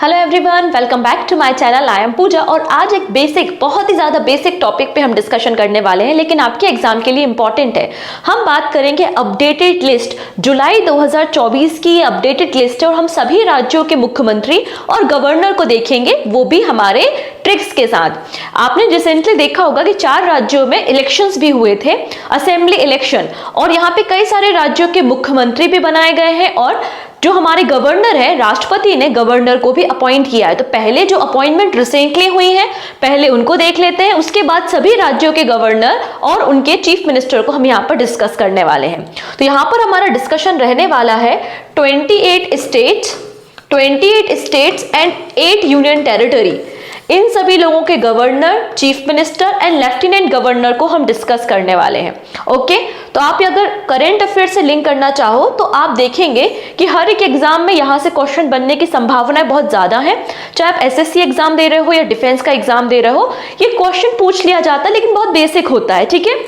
Hello everyone, welcome back to my channel. I am Pooja और आज एक बहुत ही ज़्यादा बेसिक टॉपिक पे हम डिस्कशन करने वाले हैं, लेकिन आपके एग्जाम के लिए इंपॉर्टेंट है। हम बात करेंगे अपडेटेड लिस्ट, जुलाई 2024 की ये अपडेटेड लिस्ट है और हम सभी राज्यों के मुख्यमंत्री और गवर्नर को देखेंगे, वो भी हमारे ट्रिक्स के साथ। आपने रिसेंटली देखा होगा कि 4 राज्यों में इलेक्शंस भी हुए थे, असेंबली इलेक्शन, और यहाँ पे कई सारे राज्यों के मुख्यमंत्री भी बनाए गए हैं और जो हमारे गवर्नर है, राष्ट्रपति ने गवर्नर को भी अपॉइंट किया है। तो पहले जो अपॉइंटमेंट रिसेंटली हुई है, पहले उनको देख लेते हैं, उसके बाद सभी राज्यों के गवर्नर और उनके चीफ मिनिस्टर को हम यहाँ पर डिस्कस करने वाले हैं। तो यहाँ पर हमारा डिस्कशन रहने वाला है 28 स्टेट्स एंड 8 यूनियन टेरिटरी, इन सभी लोगों के governor, chief minister and lieutenant governor को हम डिस्कस करने वाले हैं। ओके, तो आप अगर करंट अफेयर से लिंक करना चाहो तो आप देखेंगे कि हर एक एग्जाम में यहाँ से क्वेश्चन बनने की संभावनाएं बहुत ज्यादा है। चाहे आप एसएससी एग्जाम दे रहे हो या डिफेंस का एग्जाम दे रहे हो, ये क्वेश्चन पूछ लिया जाता है, लेकिन बहुत बेसिक होता है। ठीक है,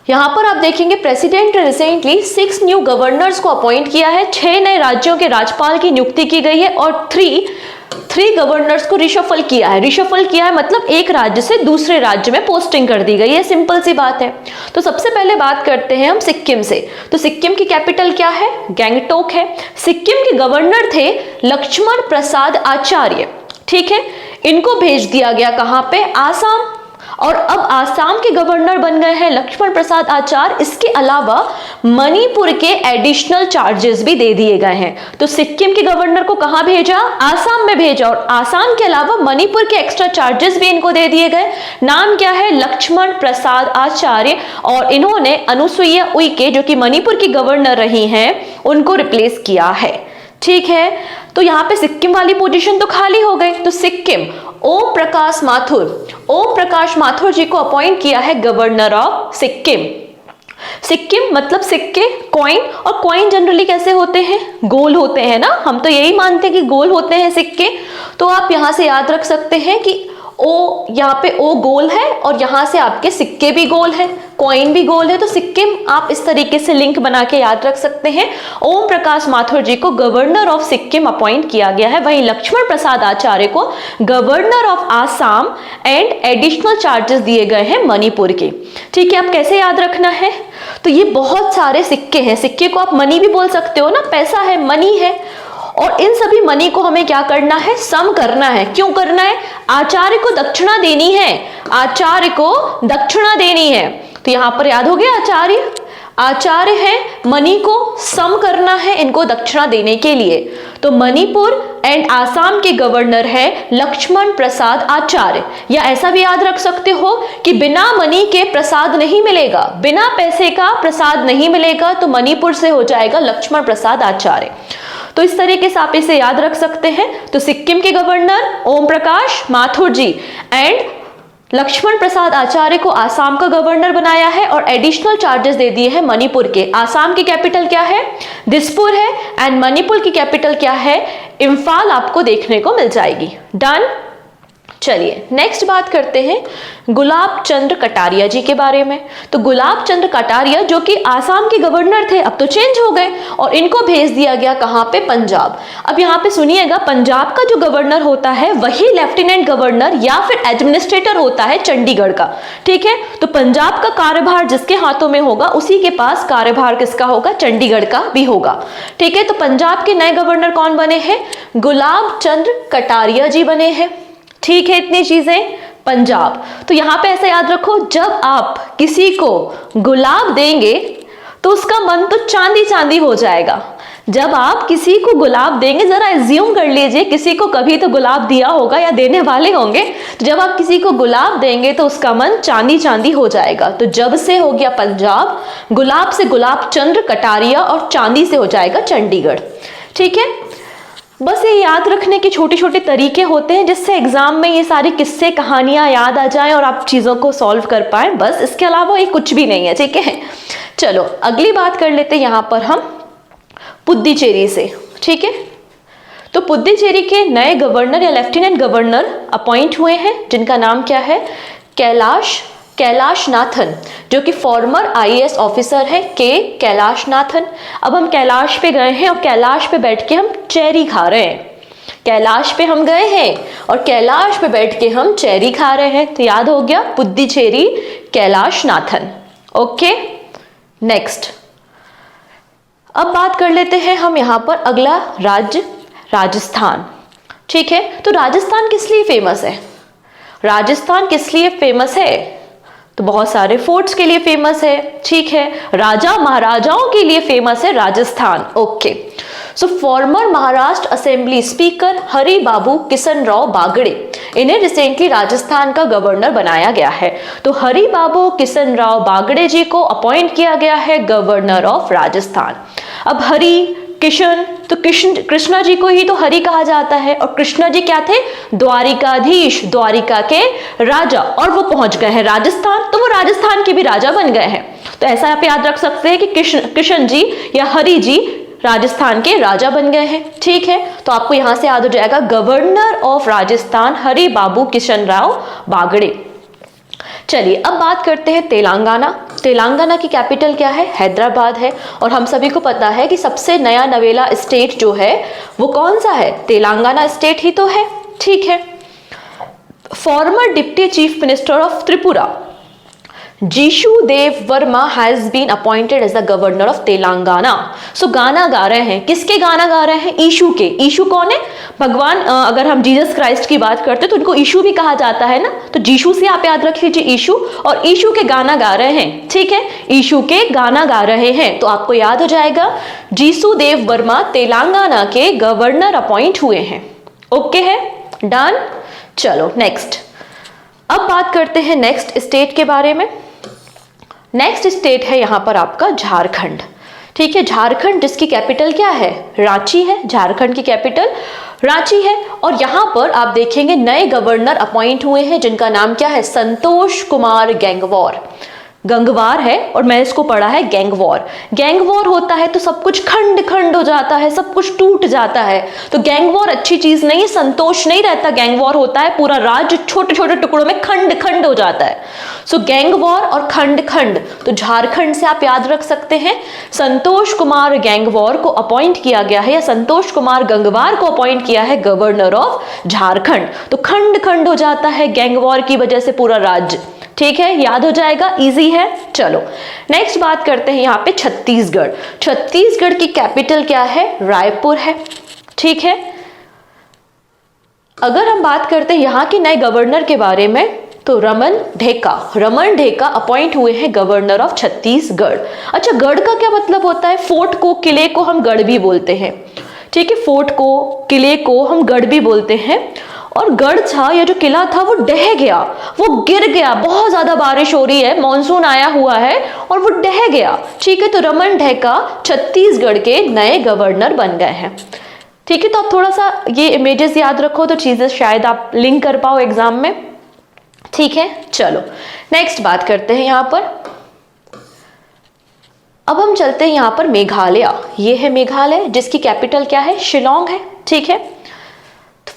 यहाँ पर आप देखेंगे प्रेसिडेंट ने रिसेंटली 6 न्यू गवर्नर्स को अपॉइंट किया है, 6 नए राज्यों के राज्यपाल की नियुक्ति की गई है और 3 गवर्नर्स को रिशफल किया है। रिशफल किया है मतलब एक राज्य से दूसरे राज्य में पोस्टिंग कर दी गई है, सिंपल सी बात है। तो सबसे पहले बात करते हैं हम सिक्किम से। तो सिक्किम की कैपिटल क्या है? गैंगटोक है। सिक्किम के गवर्नर थे लक्ष्मण प्रसाद आचार्य। ठीक है, इनको भेज दिया गया कहां पे? आसाम। और अब आसाम के गवर्नर बन गए हैं लक्ष्मण प्रसाद आचार्य। इसके अलावा मणिपुर के एडिशनल चार्जेस भी दे दिए गए हैं। तो सिक्किम के गवर्नर को कहां भेजा? आसाम में भेजा, और आसाम के अलावा मणिपुर के एक्स्ट्रा चार्जेस भी इनको दे दिए गए। नाम क्या है? लक्ष्मण प्रसाद आचार्य। और इन्होंने अनुसुईया उइके, जो कि मणिपुर की गवर्नर रही हैं, उनको रिप्लेस किया है। ठीक है, तो यहाँ पे सिक्किम वाली पोजीशन तो खाली हो गई। तो सिक्किम ओम प्रकाश माथुर जी को अपॉइंट किया है गवर्नर ऑफ सिक्किम। सिक्किम मतलब सिक्के, कॉइन, और कॉइन जनरली कैसे होते हैं? गोल होते हैं ना, हम तो यही मानते हैं कि गोल होते हैं सिक्के। तो आप यहां से याद रख सकते हैं कि ओ, यहाँ पे ओ गोल है और यहां से आपके सिक्के भी गोल है, कॉइन भी गोल है। तो सिक्किम आप इस तरीके से लिंक बना के याद रख सकते हैं। ओम प्रकाश माथुर जी को गवर्नर ऑफ सिक्किम अपॉइंट किया गया है। वहीं लक्ष्मण प्रसाद आचार्य को governor of Assam and additional charges दिए गए हैं मणिपुर के। ठीक है, आप कैसे याद रखना है? तो ये बहुत सारे सिक्के हैं, सिक्के को आप मनी भी बोल सकते हो ना, पैसा है, मनी है। और इन सभी मनी को हमें क्या करना है? सम करना है। क्यों करना है? आचार्य को दक्षिणा देनी है, आचार्य को दक्षिणा देनी है। तो यहां पर याद हो गया, आचार्य है, मनी को सम करना है इनको दक्षिणा देने के लिए। तो मणिपुर एंड आसाम के गवर्नर है लक्ष्मण प्रसाद आचार्य। या ऐसा भी याद रख सकते हो कि बिना मनी के प्रसाद नहीं मिलेगा, बिना पैसे का प्रसाद नहीं मिलेगा। तो मणिपुर से हो जाएगा लक्ष्मण प्रसाद आचार्य। तो इस तरीके से आप इसे याद रख सकते हैं। तो सिक्किम के गवर्नर ओम प्रकाश माथुर जी एंड लक्ष्मण प्रसाद आचार्य को आसाम का गवर्नर बनाया है और एडिशनल चार्जेस दे दिए हैं मणिपुर के। आसाम की कैपिटल क्या है? दिसपुर है, एंड मणिपुर की कैपिटल क्या है? इम्फाल आपको देखने को मिल जाएगी। डन। चलिए नेक्स्ट बात करते हैं गुलाब चंद्र कटारिया जी के बारे में। तो गुलाब चंद्र कटारिया जो कि आसाम के गवर्नर थे, अब तो चेंज हो गए और इनको भेज दिया गया कहां पे? पंजाब। अब यहाँ पे सुनिएगा, पंजाब का जो गवर्नर होता है वही लेफ्टिनेंट गवर्नर या फिर एडमिनिस्ट्रेटर होता है चंडीगढ़ का। ठीक है, तो पंजाब का कार्यभार जिसके हाथों में होगा, उसी के पास कार्यभार किसका होगा? चंडीगढ़ का भी होगा। ठीक है, तो पंजाब के नए गवर्नर कौन बने हैं? गुलाब चंद्र कटारिया जी बने हैं। ठीक है, इतनी चीजें पंजाब। तो यहां पे ऐसा याद रखो, जब आप किसी को गुलाब देंगे तो उसका मन तो चांदी चांदी हो जाएगा। जब आप किसी को गुलाब देंगे, जरा एज्यूम कर लीजिए किसी को कभी तो गुलाब दिया होगा या देने वाले होंगे। तो जब आप किसी को गुलाब देंगे तो उसका मन चांदी चांदी हो जाएगा। तो जब से हो गया पंजाब, गुलाब से गुलाब चंद्र कटारिया, और चांदी से हो जाएगा चंडीगढ़। ठीक है, बस ये याद रखने के छोटे छोटे तरीके होते हैं जिससे एग्जाम में ये सारी किस्से कहानियां याद आ जाएं और आप चीजों को सॉल्व कर पाएं। बस इसके अलावा ये कुछ भी नहीं है। ठीक है, चलो अगली बात कर लेते हैं यहां पर हम पुद्दुचेरी से। ठीक है, तो पुद्दुचेरी के नए गवर्नर या लेफ्टिनेंट गवर्नर अपॉइंट हुए हैं, जिनका नाम क्या है? कैलाश नाथन, जो कि फॉर्मर आईएएस ऑफिसर है, कैलाश नाथन। अब हम कैलाश पे गए हैं और कैलाश पे बैठ के हम चेरी खा रहे हैं। कैलाश पे हम गए हैं और कैलाश पे बैठ के हम चेरी खा रहे हैं, तो याद हो गया Puducherry Kailash Nathan. Okay, next अब बात कर लेते हैं हम यहाँ पर अगला राज्य राजस्थान। ठीक है, तो राजस्थान किस लिए फेमस है? राजस्थान किस लिए फेमस है? तो बहुत सारे फोर्ट्स के लिए फेमस है। ठीक है, राजा महाराजाओं के लिए फेमस है Rajasthan. Okay, so former Maharashtra assembly speaker Hari Babu Kishan Rao Bagde, इन्हें रिसेंटली राजस्थान का गवर्नर बनाया गया है। तो हरि बाबू किशन राव बागड़े जी को अपॉइंट किया गया है गवर्नर ऑफ राजस्थान। अब हरि किशन, तो कृष्णा जी को ही तो हरि कहा जाता है, और कृष्णा जी क्या थे? द्वारिकाधीश, द्वारिका के राजा, और वो पहुंच गए हैं राजस्थान, तो वो राजस्थान के भी राजा बन गए हैं। तो ऐसा आप याद रख सकते हैं कि किशन जी या हरि जी राजस्थान के राजा बन गए हैं। ठीक है, तो आपको यहां से याद हो जाएगा गवर्नर ऑफ राजस्थान हरि बाबू किशन राव बागड़े। चलिए अब बात करते हैं तेलंगाना। तेलंगाना की कैपिटल क्या है? हैदराबाद है, और हम सभी को पता है कि सबसे नया नवेला स्टेट जो है वो कौन सा है? तेलंगाना स्टेट ही तो है। ठीक है, former deputy chief minister of Tripura Jishnu Dev Varma has been appointed as the governor of Telangana. So गाना गा रहे हैं, किसके गाना गा रहे हैं? ईशु के। ईशु कौन है? भगवान, अगर हम जीसस क्राइस्ट की बात करते हैं तो उनको ईशु भी कहा जाता है ना, तो जीशु से आप याद रख लीजिए ईशु, और ईशु के गाना गा रहे हैं। ठीक है, ईशु के गाना गा रहे हैं, तो आपको याद हो जाएगा जीशु देव वर्मा तेलंगाना के गवर्नर अपॉइंट हुए हैं। ओके है, डन। चलो नेक्स्ट, अब बात करते हैं नेक्स्ट स्टेट के बारे में। नेक्स्ट स्टेट है यहाँ पर आपका झारखंड। ठीक है, झारखंड जिसकी कैपिटल क्या है? रांची है। झारखंड की कैपिटल रांची है, और यहाँ पर आप देखेंगे नए गवर्नर अपॉइंट हुए हैं जिनका नाम क्या है? संतोष कुमार गंगवार। गंगवार है और मैं इसको पढ़ा है गैंगवॉर। गैंगवॉर होता है तो सब कुछ खंड खंड हो जाता है, सब कुछ टूट जाता है, तो गैंगवॉर अच्छी चीज नहीं है, संतोष नहीं रहता। गैंगवॉर होता है पूरा राज्य छोटे छोटे टुकड़ों में खंड खंड हो जाता है। सो गैंगवॉर और खंड खंड, तो झारखंड से आप याद रख सकते हैं संतोष कुमार गैंगवॉर को अपॉइंट किया गया है, या संतोष कुमार गंगवार को अपॉइंट किया है गवर्नर ऑफ झारखंड। तो खंड खंड हो जाता है गैंगवॉर की वजह से पूरा राज्य। ठीक है, याद हो जाएगा, इजी है। चलो नेक्स्ट बात करते हैं यहाँ पे छत्तीसगढ़। छत्तीसगढ़ की कैपिटल क्या है? रायपुर है। ठीक है, अगर हम बात करते हैं यहाँ के नए गवर्नर के बारे में, तो रमन ढेका अपॉइंट हुए हैं गवर्नर ऑफ छत्तीसगढ़। अच्छा, गढ़ का क्या मतलब होता है? फोर्ट को, किले को हम गढ़ भी बोलते हैं। ठीक है, फोर्ट को, किले को हम गढ़ भी बोलते हैं। और गढ़ था, या जो किला था वो ढह गया, वो गिर गया, बहुत ज्यादा बारिश हो रही है, मॉनसून आया हुआ है और वो ढह गया। ठीक है, तो रमन ढेका छत्तीसगढ़ के नए गवर्नर बन गए हैं। ठीक है, तो आप थोड़ा सा ये इमेजेस याद रखो तो चीजें शायद आप लिंक कर पाओ एग्जाम में। ठीक है, चलो नेक्स्ट बात करते हैं यहाँ पर। अब हम चलते हैं यहाँ पर मेघालय। ये है मेघालय जिसकी कैपिटल क्या है? शिलोंग है। ठीक है,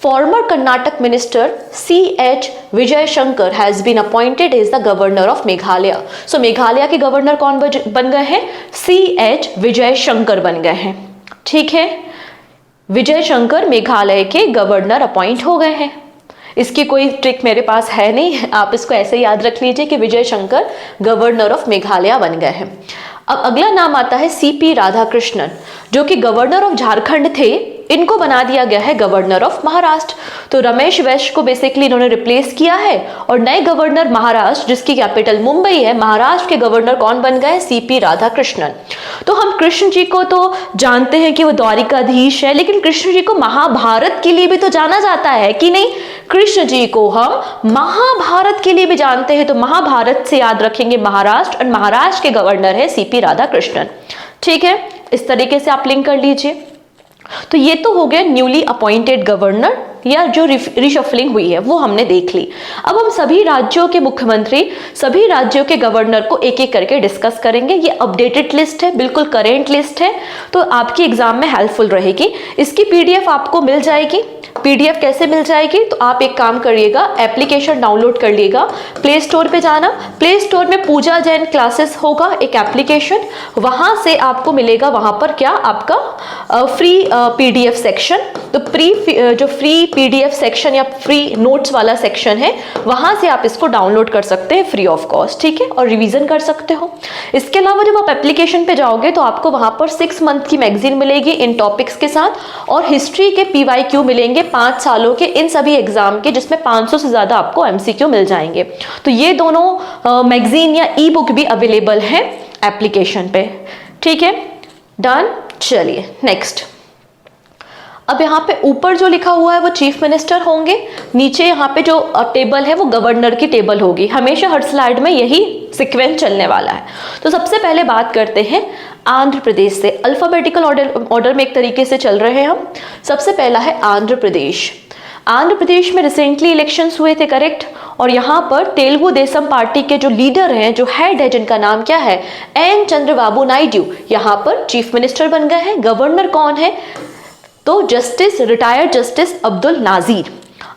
former Karnataka minister C.H. Vijay Shankar has been appointed as the governor of Meghalaya. So Meghalaya के गवर्नर कौन बन गए हैं? C.H. विजय शंकर बन गए हैं। ठीक है, विजय शंकर मेघालय के गवर्नर अपॉइंट हो गए हैं। इसकी कोई ट्रिक मेरे पास है नहीं, आप इसको ऐसे याद रख लीजिए कि विजय शंकर गवर्नर ऑफ मेघालय बन गए हैं। अब अगला नाम आता है C.P. राधाकृष्णन, जो कि गवर्नर ऑफ झारखंड थे, इनको बना दिया गया है गवर्नर ऑफ महाराष्ट्र। तो रमेश वैश्य को बेसिकली इन्होंने रिप्लेस किया है, और नए गवर्नर महाराष्ट्र जिसकी कैपिटल मुंबई है, महाराष्ट्र के गवर्नर कौन बन गए? C.P. राधाकृष्णन। तो हम कृष्ण जी को तो जानते हैं कि वो द्वारिकाधीश है, लेकिन कृष्ण जी को महाभारत के लिए भी तो जाना जाता है कि नहीं? कृष्ण जी को हम महाभारत के लिए भी जानते हैं, तो महाभारत से याद रखेंगे महाराष्ट्र, और महाराष्ट्र के गवर्नर है C.P. राधाकृष्णन। ठीक है, इस तरीके से आप लिंक कर लीजिए। तो ये तो हो गया न्यूली अपॉइंटेड गवर्नर, या जो रिशफलिंग हुई है वो हमने देख ली। अब हम सभी राज्यों के मुख्यमंत्री, सभी राज्यों के गवर्नर को एक एक करके डिस्कस करेंगे। ये अपडेटेड लिस्ट है, बिल्कुल करेंट लिस्ट है, तो आपकी एग्जाम में हेल्पफुल रहेगी। इसकी PDF आपको मिल जाएगी PDF कैसे मिल जाएगी? तो आप एक काम करिएगा, एप्लीकेशन डाउनलोड कर लीजिएगा, प्ले स्टोर पे जाना, प्ले स्टोर में पूजा जैन क्लासेस होगा एक एप्लीकेशन, वहाँ से आपको मिलेगा, वहाँ पर क्या आपका फ्री PDF सेक्शन। तो जो फ्री PDF सेक्शन या फ्री नोट्स वाला सेक्शन है, वहाँ से आप इसको डाउनलोड कर सकते हैं फ्री ऑफ कॉस्ट, ठीक है, और रिवीजन कर सकते हो। इसके अलावा जब आप एप्लीकेशन पे जाओगे तो आपको वहाँ पर 6 मंथ की मैगजीन मिलेगी इन टॉपिक्स के साथ, और हिस्ट्री के PYQ मिलेंगे 5 सालों के इन सभी एग्जाम के, जिसमें 500 से ज़्यादा आपको MCQ मिल जाएंगे। तो ये दोनों मैगजीन या ई बुक भी अवेलेबल है एप्लीकेशन पे, ठीक है, डन। चलिए नेक्स्ट, अब यहाँ पे ऊपर जो लिखा हुआ है वो चीफ मिनिस्टर होंगे, नीचे यहाँ पे जो टेबल है वो गवर्नर की टेबल होगी। हमेशा हर स्लाइड में यही सीक्वेंस चलने वाला है। तो सबसे पहले बात करते हैं आंध्र प्रदेश से, अल्फाबेटिकल ऑर्डर में एक तरीके से चल रहे हैं हम। सबसे पहला है आंध्र प्रदेश। आंध्र प्रदेश में रिसेंटली इलेक्शंस हुए थे, करेक्ट, और यहाँ पर तेलुगु देशम पार्टी के जो लीडर हैं, जो हेड है, जिनका नाम क्या है, एन चंद्रबाबू नायडू, यहाँ पर चीफ मिनिस्टर बन गए हैं। गवर्नर कौन है? तो रिटायर्ड जस्टिस अब्दुल नाजीर।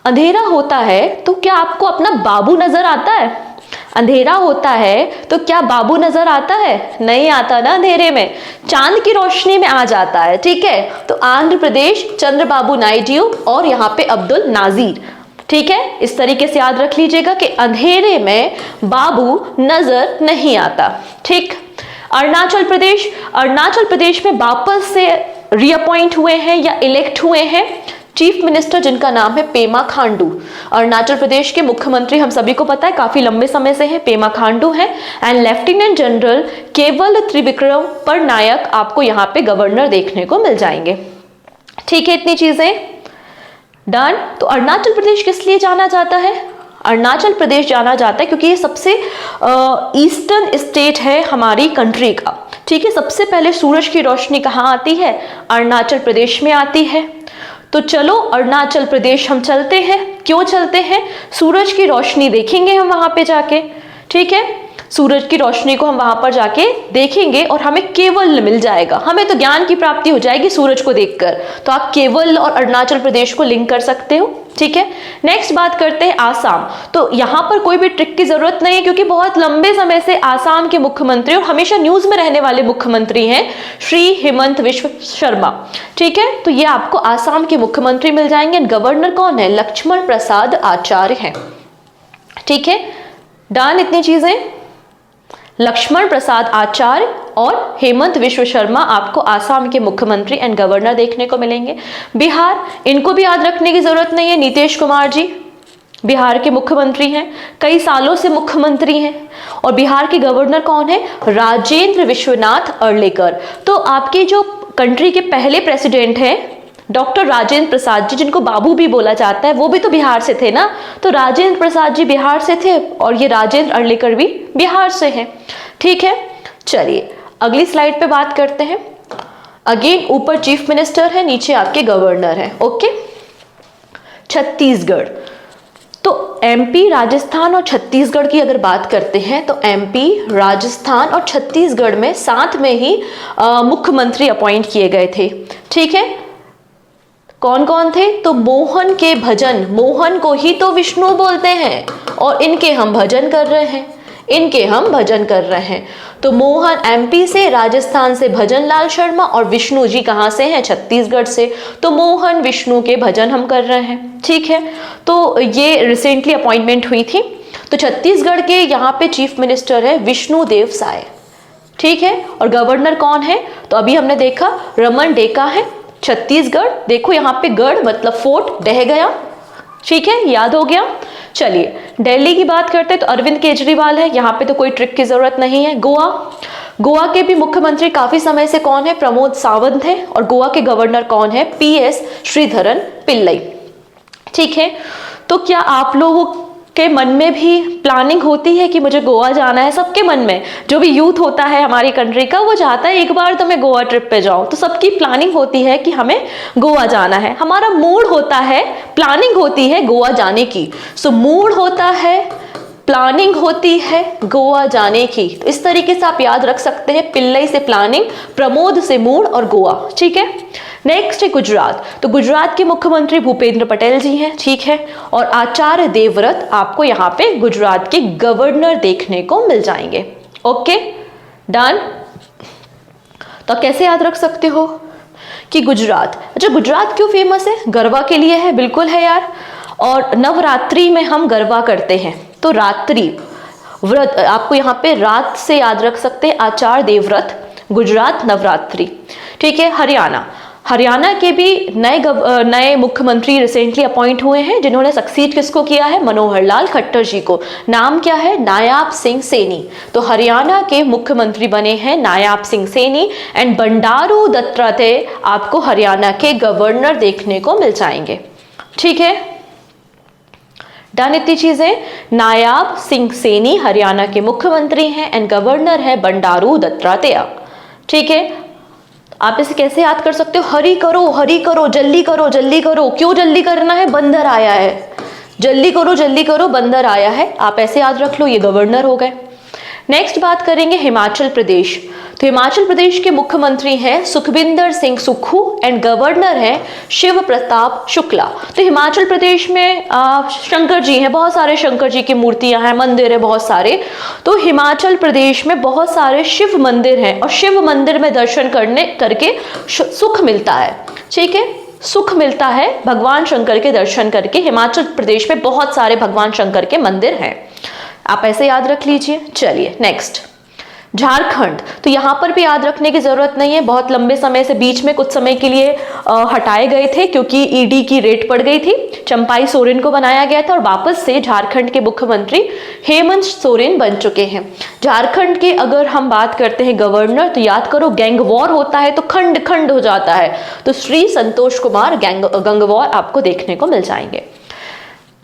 अंधेरा होता है तो क्या आपको अपना बाबू नजर आता है? अंधेरा होता है तो क्या बाबू नजर आता है? नहीं आता ना, अंधेरे में चांद की रोशनी में आ जाता है, ठीक है। तो आंध्र प्रदेश, चंद्रबाबू नायडू और यहाँ पे अब्दुल नाजीर, ठीक है। इस तरीके से याद रख लीजिएगा कि अंधेरे में बाबू नजर नहीं आता, ठीक। अरुणाचल प्रदेश में वापस से रीअपॉइंट हुए हैं या इलेक्ट हुए हैं चीफ मिनिस्टर, जिनका नाम है पेमा खांडू। अरुणाचल प्रदेश के मुख्यमंत्री हम सभी को पता है, काफी लंबे समय से है, पेमा खांडू है। एंड लेफ्टिनेंट जनरल केवल त्रिविक्रम पटनायक आपको यहाँ पे गवर्नर देखने को मिल जाएंगे, ठीक है। इतनी चीजें डन। तो अरुणाचल प्रदेश किस लिए जाना जाता है? अरुणाचल प्रदेश जाना जाता है क्योंकि ये सबसे ईस्टर्न स्टेट है हमारी कंट्री का, ठीक है। सबसे पहले सूरज की रोशनी कहाँ आती है? अरुणाचल प्रदेश में आती है। तो चलो अरुणाचल प्रदेश हम चलते हैं। क्यों चलते हैं? सूरज की रोशनी देखेंगे हम वहां पे जाके, ठीक है। सूरज की रोशनी को हम वहां पर जाके देखेंगे और हमें केवल मिल जाएगा, हमें तो ज्ञान की प्राप्ति हो जाएगी सूरज को देखकर। तो आप केवल और अरुणाचल प्रदेश को लिंक कर सकते हो, ठीक है। नेक्स्ट बात करते हैं आसाम। तो यहां पर कोई भी ट्रिक की जरूरत नहीं है क्योंकि बहुत लंबे समय से आसाम के मुख्यमंत्री और हमेशा न्यूज में रहने वाले मुख्यमंत्री हैं श्री हेमंत विश्व शर्मा, ठीक है। तो ये आपको आसाम के मुख्यमंत्री मिल जाएंगे। गवर्नर कौन है? लक्ष्मण प्रसाद आचार्य हैं, ठीक है, डन। इतनी चीजें, लक्ष्मण प्रसाद आचार्य और हेमंत विश्व शर्मा आपको आसाम के मुख्यमंत्री एंड गवर्नर देखने को मिलेंगे। बिहार, इनको भी याद रखने की जरूरत नहीं है, नीतीश कुमार जी बिहार के मुख्यमंत्री हैं, कई सालों से मुख्यमंत्री हैं। और बिहार के गवर्नर कौन है? राजेंद्र विश्वनाथ अर्लेकर। तो आपकी जो कंट्री के पहले प्रेसिडेंट हैं डॉक्टर राजेंद्र प्रसाद जी, जिनको बाबू भी बोला जाता है, वो भी तो बिहार से थे ना। तो राजेंद्र प्रसाद जी बिहार से थे और ये राजेंद्र अर्लेकर भी बिहार से हैं, ठीक है। चलिए अगली स्लाइड पे बात करते हैं। अगेन ऊपर चीफ मिनिस्टर है, नीचे आपके गवर्नर है, ओके। छत्तीसगढ़, तो MP, राजस्थान और छत्तीसगढ़ की अगर बात करते हैं तो MP, राजस्थान और छत्तीसगढ़ में साथ में ही मुख्यमंत्री अपॉइंट किए गए थे, ठीक है। कौन कौन थे? तो मोहन के भजन, मोहन को ही तो विष्णु बोलते हैं और इनके हम भजन कर रहे हैं, इनके हम भजन कर रहे हैं। तो मोहन MP से, राजस्थान से भजन लाल शर्मा और विष्णु जी कहाँ से हैं? छत्तीसगढ़ से। तो मोहन विष्णु के भजन हम कर रहे हैं, ठीक है। तो ये रिसेंटली अपॉइंटमेंट हुई थी। तो छत्तीसगढ़ के यहाँ पे चीफ मिनिस्टर है विष्णुदेव साय, ठीक है। और गवर्नर कौन है? तो अभी हमने देखा रमन डेका है। छत्तीसगढ़, देखो यहाँ पे गढ़ मतलब फोर्ट, ढह गया, ठीक है, याद हो गया। चलिए दिल्ली की बात करते हैं तो अरविंद केजरीवाल है, यहाँ पे तो कोई ट्रिक की जरूरत नहीं है। गोवा के भी मुख्यमंत्री काफी समय से कौन है? प्रमोद सावंत है। और गोवा के गवर्नर कौन है? PS श्रीधरन पिल्लई, ठीक है। तो क्या आप लोगों के मन में भी प्लानिंग होती है कि मुझे गोवा जाना है? सबके मन में, जो भी यूथ होता है हमारी कंट्री का, वो चाहता है एक बार तो मैं गोवा ट्रिप पे जाऊं। तो सबकी प्लानिंग होती है कि हमें गोवा जाना है, हमारा मूड होता है, प्लानिंग होती है गोवा जाने की। सो मूड होता है, प्लानिंग होती है गोवा जाने की। तो इस तरीके से आप याद रख सकते हैं, पिल्लई से प्लानिंग, प्रमोद से मूड और गोवा, ठीक है। नेक्स्ट है गुजरात। तो गुजरात के मुख्यमंत्री भूपेंद्र पटेल जी हैं, ठीक है। और आचार्य देवव्रत आपको यहाँ पे गुजरात के गवर्नर देखने को मिल जाएंगे। Okay, done. तो कैसे याद रख सकते हो कि गुजरात, अच्छा गुजरात क्यों फेमस है? गरबा के लिए है, बिल्कुल है यार। और नवरात्रि में हम गरबा करते हैं, तो रात्रि व्रत आपको यहाँ पे रात से याद रख सकते हैं, आचार्य देवव्रत, गुजरात नवरात्रि, ठीक है। हरियाणा के भी नए मुख्यमंत्री रिसेंटली अपॉइंट हुए हैं, जिन्होंने सक्सीड किसको किया है? मनोहर लाल खट्टर जी को। नाम क्या है? नायाब सिंह सैनी। तो हरियाणा के मुख्यमंत्री बने हैं नायाब सिंह सैनी। एंड बंडारू दत्तात्रेय आपको हरियाणा के गवर्नर देखने को मिल जाएंगे, ठीक है। डन इतनी चीजें। नायाब सिंह सैनी हरियाणा के मुख्यमंत्री हैं एंड गवर्नर है बंडारू दत्तात्रेय, ठीक है। आप इसे कैसे याद कर सकते हो? हरी करो, जल्दी करो, जल्दी करो। क्यों जल्दी करना है? बंदर आया है। जल्दी करो, बंदर आया है। आप ऐसे याद रख लो, ये गवर्नर हो गए। नेक्स्ट बात करेंगे हिमाचल प्रदेश। तो हिमाचल प्रदेश के मुख्यमंत्री हैं सुखविंदर सिंह सुक्खू एंड गवर्नर है शिव प्रताप शुक्ला। तो हिमाचल प्रदेश में शंकर जी हैं, बहुत सारे शंकर जी की मूर्तियां हैं, मंदिर है बहुत सारे। तो हिमाचल प्रदेश में बहुत सारे शिव मंदिर हैं और शिव मंदिर में दर्शन करके सुख मिलता है, ठीक है। सुख मिलता है भगवान शंकर के दर्शन करके। हिमाचल प्रदेश में बहुत सारे भगवान शंकर के मंदिर हैं, आप ऐसे याद रख लीजिए। चलिए नेक्स्ट, झारखंड। तो यहां पर भी याद रखने की जरूरत नहीं है, बहुत लंबे समय से बीच में कुछ समय के लिए हटाए गए थे क्योंकि ईडी की रेड पड़ गई थी। चंपाई सोरेन को बनाया गया था और वापस से झारखंड के मुख्यमंत्री हेमंत सोरेन बन चुके हैं। झारखंड के अगर हम बात करते हैं गवर्नर, तो याद करो गैंग वॉर होता है तो खंड खंड हो जाता है, तो श्री संतोष कुमार गंगवार आपको देखने को मिल जाएंगे।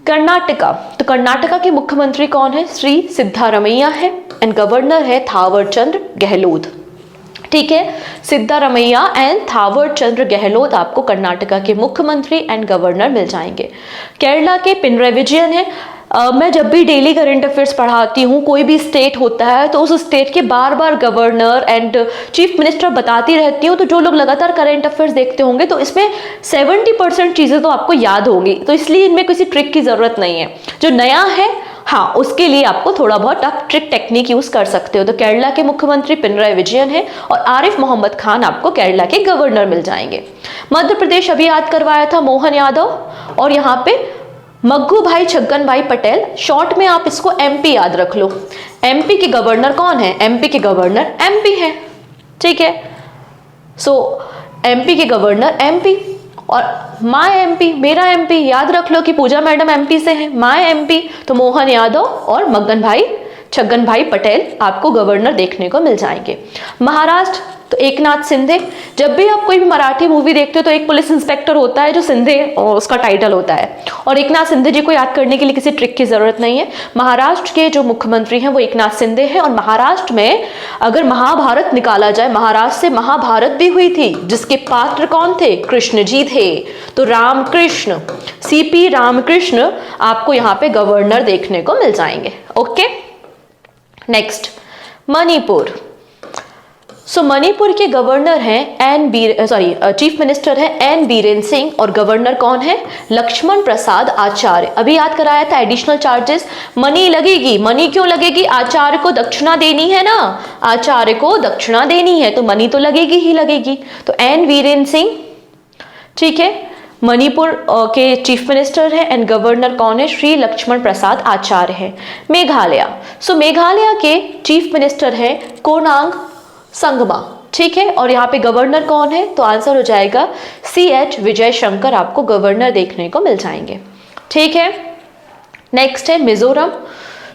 कर्नाटका। तो कर्नाटका के मुख्यमंत्री कौन है? श्री सिद्धारमैया है एंड गवर्नर है थावर चंद गहलोत, ठीक है। सिद्धारमैया एंड थावर चंद गहलोत आपको कर्नाटका के मुख्यमंत्री एंड गवर्नर मिल जाएंगे। केरला के पिनराई विजयन है। मैं जब भी डेली करंट अफेयर्स पढ़ाती हूँ, कोई भी स्टेट होता है तो उस स्टेट के बार बार गवर्नर एंड चीफ मिनिस्टर बताती रहती हूँ। तो जो लोग लगातार करंट अफेयर्स देखते होंगे तो इसमें 70% चीज़ें तो आपको याद होंगी, तो इसलिए इनमें किसी ट्रिक की ज़रूरत नहीं है। जो नया है हाँ, उसके लिए आपको थोड़ा बहुत आप ट्रिक टेक्निक यूज कर सकते हो। तो केरला के मुख्यमंत्री पिनराई विजयन है और आरिफ मोहम्मद खान आपको केरला के गवर्नर मिल जाएंगे। मध्य प्रदेश अभी याद करवाया था मोहन यादव, और यहाँ पे मग्गू भाई छगन भाई पटेल, शॉर्ट में आप इसको एमपी याद रख लो। एमपी के गवर्नर कौन है? एमपी के गवर्नर एमपी है, ठीक है। सो एमपी के गवर्नर एमपी। और माय एमपी, मेरा एमपी, याद रख लो कि पूजा मैडम एमपी से हैं। माय एमपी तो मोहन यादव और छगन भाई पटेल आपको गवर्नर देखने को मिल जाएंगे। महाराष्ट्र तो एकनाथ शिंदे। जब भी आप कोई भी मराठी मूवी देखते हो तो एक पुलिस इंस्पेक्टर होता है जो शिंदे उसका टाइटल होता है, और एकनाथ शिंदे जी को याद करने के लिए किसी ट्रिक की जरूरत नहीं है। महाराष्ट्र के जो मुख्यमंत्री हैं वो एकनाथ शिंदे हैं। और महाराष्ट्र में अगर महाभारत निकाला जाए, महाराष्ट्र से महाभारत भी हुई थी, जिसके पात्र कौन थे? कृष्ण जी थे। तो रामकृष्ण, सीपी रामकृष्ण आपको यहाँ पे गवर्नर देखने को मिल जाएंगे। Okay, next Manipur. So Manipur के गवर्नर हैं चीफ मिनिस्टर है एन बीरेन सिंह, और गवर्नर कौन है? लक्ष्मण प्रसाद आचार्य। अभी याद कराया था एडिशनल चार्जेस, मनी लगेगी। मनी क्यों लगेगी? आचार्य को दक्षिणा देनी है ना, आचार्य को दक्षिणा देनी है तो मनी तो लगेगी ही लगेगी। तो एन बीरेन सिंह, ठीक है, मणिपुर के चीफ मिनिस्टर है एंड गवर्नर कौन है? श्री लक्ष्मण प्रसाद आचार्य है। मेघालय। सो मेघालय के चीफ मिनिस्टर है कोनांग संगमा, ठीक है, और यहाँ पे गवर्नर कौन है? तो आंसर हो जाएगा CH विजय शंकर आपको गवर्नर देखने को मिल जाएंगे, ठीक है। नेक्स्ट है मिजोरम।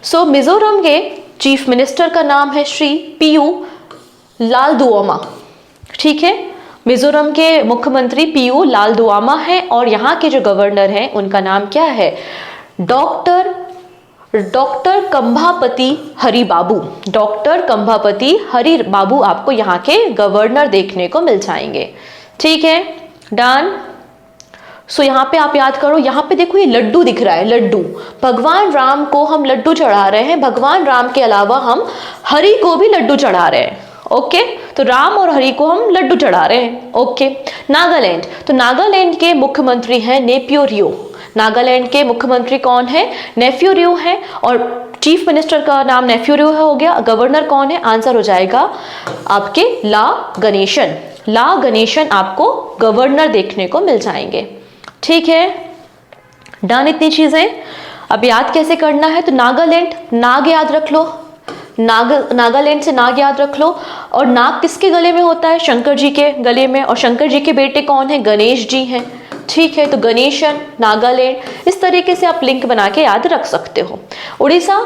सो मिजोरम के चीफ मिनिस्टर का नाम है श्री पीयू लालदुआमा, ठीक है। मिजोरम के मुख्यमंत्री पीयू लालदुआमा है और यहाँ के जो गवर्नर हैं उनका नाम क्या है? डॉक्टर कंभापति हरि बाबू। डॉक्टर कंभापति हरि बाबू आपको यहाँ के गवर्नर देखने को मिल जाएंगे, ठीक है, डन। सो यहाँ पे आप याद करो, यहाँ पे देखो ये लड्डू दिख रहा है, लड्डू। भगवान राम को हम लड्डू चढ़ा रहे हैं, भगवान राम के अलावा हम हरि को भी लड्डू चढ़ा रहे हैं। ओके, तो राम और हरि को हम लड्डू चढ़ा रहे हैं। ओके, नागालैंड, तो नागालैंड के मुख्यमंत्री हैं नेफ्यू रियो। नागालैंड के मुख्यमंत्री कौन है? नेफ्यू रियो है, और चीफ मिनिस्टर का नाम नेफ्यू रियो हो गया। गवर्नर कौन है? आंसर हो जाएगा आपके ला गणेशन। ला गणेशन आपको गवर्नर देखने को मिल जाएंगे। ठीक है, डन इतनी चीजें। अब याद कैसे करना है? तो नागालैंड, नाग याद रख लो, नागालैंड से नाग याद रख लो। और नाग किसके गले में होता है? शंकर जी के गले में। और शंकर जी के बेटे कौन है? गणेश जी हैं। ठीक है, तो गणेशन, नागालैंड, इस तरीके से आप लिंक बना के याद रख सकते हो। उड़ीसा,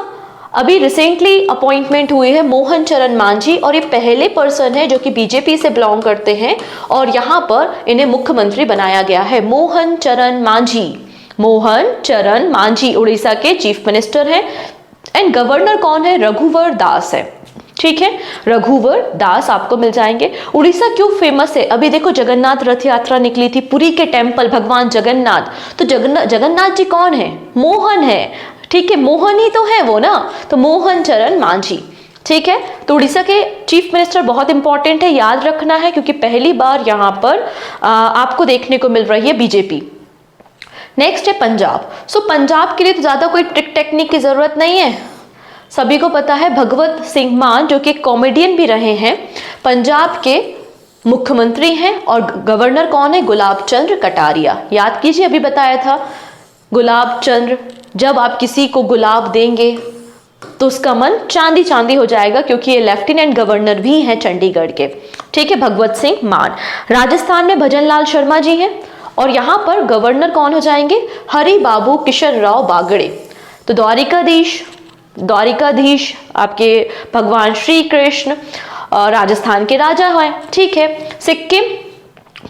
अभी रिसेंटली अपॉइंटमेंट हुई है मोहन चरण मांझी, और ये पहले पर्सन है जो कि बीजेपी से बिलोंग करते हैं, और यहाँ पर इन्हें मुख्यमंत्री बनाया गया है। मोहन चरण मांझी, मोहन चरण मांझी उड़ीसा के चीफ मिनिस्टर हैं। एंड गवर्नर कौन है? रघुवर दास है। ठीक है, रघुवर दास आपको मिल जाएंगे। उड़ीसा क्यों फेमस है? अभी देखो जगन्नाथ रथ यात्रा निकली थी, पुरी के टेम्पल भगवान जगन्नाथ, तो जगन्नाथ जी कौन है? मोहन है। ठीक है, मोहन ही तो है वो ना, तो मोहन चरण मांझी। ठीक है, तो उड़ीसा के चीफ मिनिस्टर बहुत इंपॉर्टेंट है, याद रखना है, क्योंकि पहली बार यहाँ पर आपको देखने को मिल रही है बीजेपी। नेक्स्ट है पंजाब। सो पंजाब के लिए तो ज्यादा कोई ट्रिक टेक्निक की जरूरत नहीं है, सभी को पता है। भगवत सिंह मान जो कि कॉमेडियन भी रहे हैं, पंजाब के मुख्यमंत्री हैं, और गवर्नर कौन है? गुलाब चंद्र कटारिया। याद कीजिए, अभी बताया था गुलाब चंद्र, जब आप किसी को गुलाब देंगे तो उसका मन चांदी चांदी हो जाएगा, क्योंकि ये लेफ्टिनेंट गवर्नर भी हैं चंडीगढ़ के। ठीक है, भगवत सिंह मान। राजस्थान में भजन लाल शर्मा जी हैं, और यहाँ पर गवर्नर कौन हो जाएंगे? हरि बाबू किशन राव बागड़े। तो द्वारिकाधीश आपके भगवान श्री कृष्ण राजस्थान के राजा हैं। ठीक है, सिक्किम,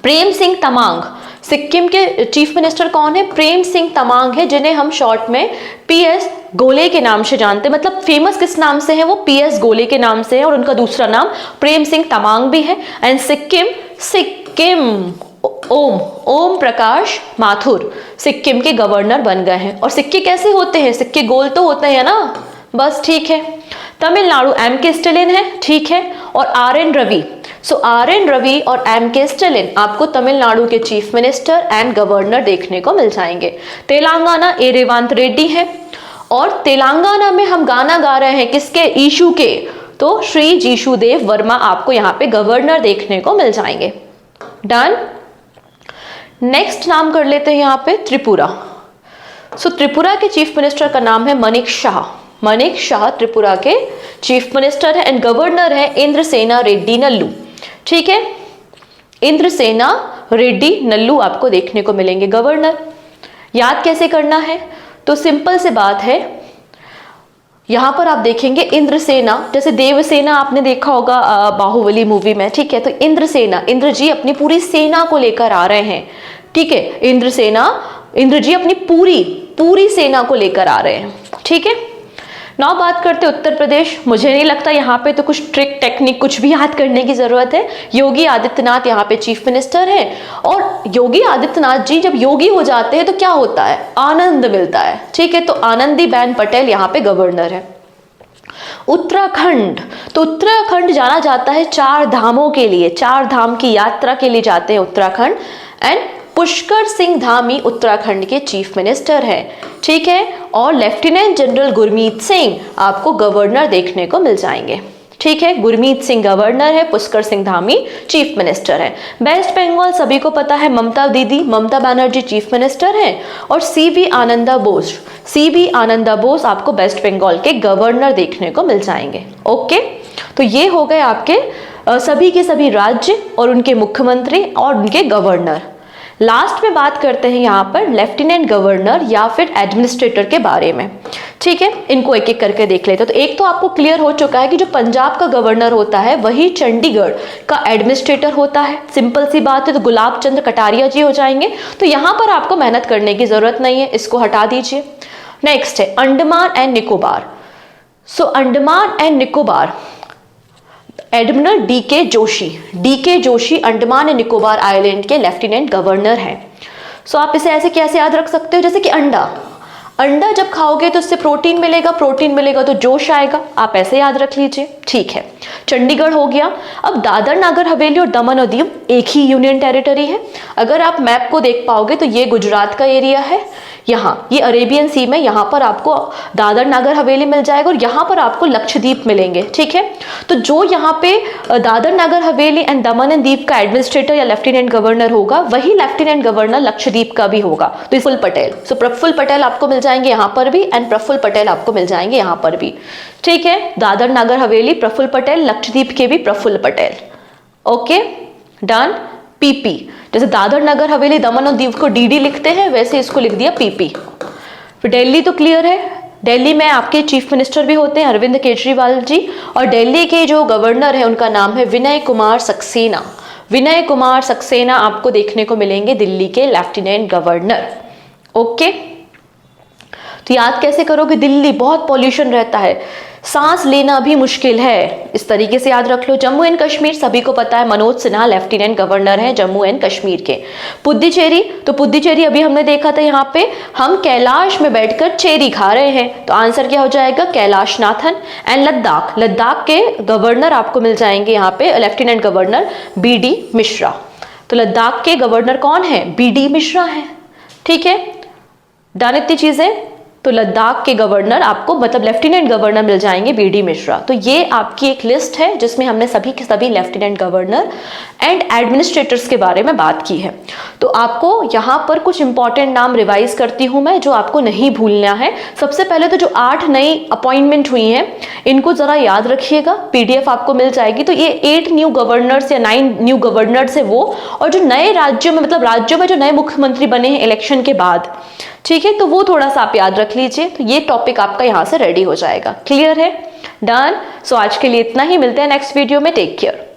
प्रेम सिंह तमांग। सिक्किम के चीफ मिनिस्टर कौन है? प्रेम सिंह तमांग है, जिन्हें हम शॉर्ट में पीएस गोले के नाम से जानते हैं। मतलब फेमस किस नाम से है? वो पीएस गोले के नाम से है, और उनका दूसरा नाम प्रेम सिंह तमांग भी है। एंड सिक्किम ओम प्रकाश माथुर सिक्किम के गवर्नर बन गए हैं। और सिक्के कैसे होते हैं? सिक्के गोल तो होते हैं ना, बस। ठीक है, तमिलनाडु एम.के. स्टालिन है। ठीक है, और आर.एन. रवि। सो आर.एन. रवि और एम.के. स्टालिन आपको तमिलनाडु के चीफ मिनिस्टर एंड गवर्नर देखने को मिल जाएंगे। तेलंगाना ए रेवंत रेड्डी है, और तेलंगाना में हम गाना गा रहे हैं किसके? ईशू के, तो श्री जीशुदेव वर्मा आपको यहाँ पे गवर्नर देखने को मिल जाएंगे। डन। नेक्स्ट नाम कर लेते हैं यहाँ पे त्रिपुरा। सो त्रिपुरा के चीफ मिनिस्टर का नाम है मनिक शाह। मनिक शाह त्रिपुरा के चीफ मिनिस्टर है, एंड गवर्नर है इंद्रसेना रेड्डी नल्लू। ठीक है, इंद्रसेना रेड्डी नल्लू आपको देखने को मिलेंगे गवर्नर। याद कैसे करना है? तो सिंपल से बात है, यहां पर आप देखेंगे इंद्रसेना, जैसे देवसेना आपने देखा होगा बाहुबली मूवी में। ठीक है, तो इंद्रसेना, इंद्र जी अपनी पूरी सेना को लेकर आ रहे हैं। ठीक है, इंद्र जी अपनी पूरी सेना को लेकर आ रहे हैं। ठीक है, नाउ बात करते उत्तर प्रदेश। मुझे नहीं लगता यहाँ पे तो कुछ ट्रिक टेक्निक कुछ भी याद करने की जरूरत है। योगी आदित्यनाथ यहाँ पे चीफ मिनिस्टर है, और योगी आदित्यनाथ जी जब योगी हो जाते हैं तो क्या होता है? आनंद मिलता है। ठीक है, तो आनंदीबेन पटेल यहाँ पे गवर्नर है। उत्तराखंड, तो उत्तराखंड जाना जाता है 4 धामों के लिए, 4 धाम की यात्रा के लिए जाते हैं उत्तराखंड। एंड पुष्कर सिंह धामी उत्तराखंड के चीफ मिनिस्टर हैं। ठीक है, और लेफ्टिनेंट जनरल गुरमीत सिंह आपको गवर्नर देखने को मिल जाएंगे। ठीक है, गुरमीत सिंह गवर्नर है, पुष्कर सिंह धामी चीफ मिनिस्टर है। वेस्ट बंगाल सभी को पता है, ममता बनर्जी चीफ मिनिस्टर हैं, और सीवी आनंदा बोस आपको वेस्ट बंगाल के गवर्नर देखने को मिल जाएंगे। ओके, तो ये हो गए आपके सभी के सभी राज्य और उनके मुख्यमंत्री और उनके गवर्नर। लास्ट में बात करते हैं यहाँ पर लेफ्टिनेंट गवर्नर या फिर एडमिनिस्ट्रेटर के बारे में। ठीक है, इनको एक एक करके देख लेते हैं। तो एक तो आपको क्लियर हो चुका है कि जो पंजाब का गवर्नर होता है वही चंडीगढ़ का एडमिनिस्ट्रेटर होता है। सिंपल सी बात है, तो गुलाब चंद्र कटारिया जी हो जाएंगे। तो यहाँ पर आपको मेहनत करने की जरूरत नहीं है, इसको हटा दीजिए। नेक्स्ट है Andaman and Nicobar. So Andaman and Nicobar admiral DK. Joshi Andaman and Nicobar island के लेफ्टिनेंट गवर्नर हैं। सो आप इसे ऐसे कैसे याद रख सकते हो? जैसे कि अंडा जब खाओगे तो उससे प्रोटीन मिलेगा तो जोश आएगा, आप ऐसे याद रख लीजिए। ठीक है, चंडीगढ़ हो गया। अब दादर नागर हवेली और दमन और दीव एक ही यूनियन टेरिटरी है। अगर आप मैप को देख पाओगे तो ये गुजरात का एरिया है, यहाँ ये अरेबियन सी में, यहाँ पर आपको दादर नागर हवेली मिल जाएगा और यहाँ पर आपको लक्षद्वीप मिलेंगे। ठीक है, तो जो यहाँ पे Dadar Nagar Haveli and Daman and Diu का एडमिनिस्ट्रेटर या लेफ्टिनेंट गवर्नर होगा, वही लेफ्टिनेंट गवर्नर लक्षद्वीप का भी होगा। तो प्रफुल्ल पटेल, सो प्रफुल्ल पटेल आपको मिल जाएंगे यहाँ पर भी एंड प्रफुल्ल पटेल आपको मिल जाएंगे यहाँ पर भी। ठीक है, दादर नागर हवेली प्रफुल्ल पटेल, लक्षद्वीप के भी Praful Patel. Okay done. PP, जैसे दादर नगर हवेली दमन और दीव को डीडी लिखते हैं, वैसे इसको लिख दिया पीपी। फिर दिल्ली तो क्लियर है, दिल्ली में आपके चीफ मिनिस्टर भी होते हैं अरविंद केजरीवाल जी, और दिल्ली के जो गवर्नर है उनका नाम है विनय कुमार सक्सेना। विनय कुमार सक्सेना आपको देखने को मिलेंगे दिल्ली के लेफ्टिनेंट गवर्नर। ओके, तो याद कैसे करोगे? दिल्ली बहुत पॉल्यूशन रहता है, सांस लेना भी मुश्किल है, इस तरीके से याद रख लो। जम्मू एंड कश्मीर सभी को पता है, मनोज सिन्हा लेफ्टिनेंट गवर्नर हैं जम्मू एंड कश्मीर के। पुद्दुचेरी, तो पुद्दुचेरी अभी हमने देखा था, यहाँ पे हम कैलाश में बैठकर चेरी खा रहे हैं, तो आंसर क्या हो जाएगा? कैलाश नाथन। एंड लद्दाख, लद्दाख के गवर्नर आपको मिल जाएंगे यहाँ पे लेफ्टिनेंट गवर्नर BD मिश्रा। तो लद्दाख के गवर्नर कौन है? BD मिश्रा है। ठीक है, डन इतनी चीजें। तो लद्दाख के गवर्नर आपको मतलब लेफ्टिनेंट गवर्नर मिल जाएंगे BD मिश्रा। तो ये आपकी एक लिस्ट है जिसमें हमने सभी के सभी लेफ्टिनेंट गवर्नर एंड एडमिनिस्ट्रेटर्स के बारे में बात की है। तो आपको यहाँ पर कुछ इंपॉर्टेंट नाम रिवाइज करती हूँ मैं, जो आपको नहीं भूलना है। सबसे पहले तो जो 8 नई अपॉइंटमेंट हुई हैं इनको जरा याद रखिएगा, PDF आपको मिल जाएगी। तो ये 8 न्यू गवर्नर्स या 9 न्यू गवर्नर्स है वो, और जो नए राज्यों में मतलब राज्यों में जो नए मुख्यमंत्री बने हैं इलेक्शन के बाद, ठीक है, तो वो थोड़ा सा आप याद रख लीजिए। तो ये टॉपिक आपका यहां से रेडी हो जाएगा। क्लियर है? डन। सो आज के लिए इतना ही, मिलते हैं नेक्स्ट वीडियो में। Take care.